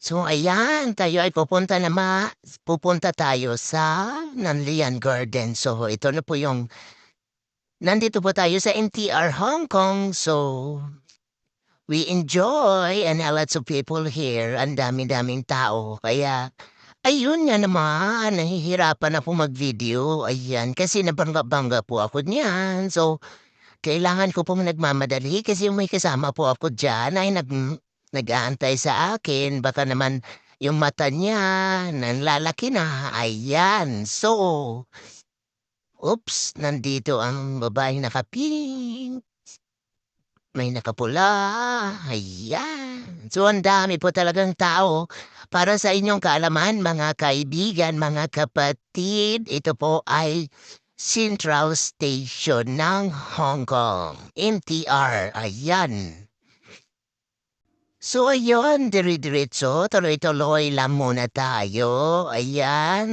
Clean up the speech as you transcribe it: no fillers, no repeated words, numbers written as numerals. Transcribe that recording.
So ayan, tayo ay pupunta tayo sa Nanlian Garden. So ito na po yung nandito po tayo sa NTR Hong Kong. So we enjoy and lots of people here. Ang dami-daming tao. Kaya ayun nga naman, nahihirapan ako mag-video. Ayan, kasi nabangga-bangga po ako niyan. So kailangan ko pong nagmamadali kasi may kasama po ako diyan ay nag-aantay sa akin. Baka naman yung mata niya nanlalaki na, ayan. So, oops, nandito ang babaeng naka-pink, may nakapula, ayan. So, ang dami po talagang tao. Para sa inyong kaalaman, mga kaibigan, mga kapatid, ito po ay Central Station ng Hong Kong, MTR, ayan. So ayun, dire-diretso, tuloy-tuloy lang muna tayo, ayan.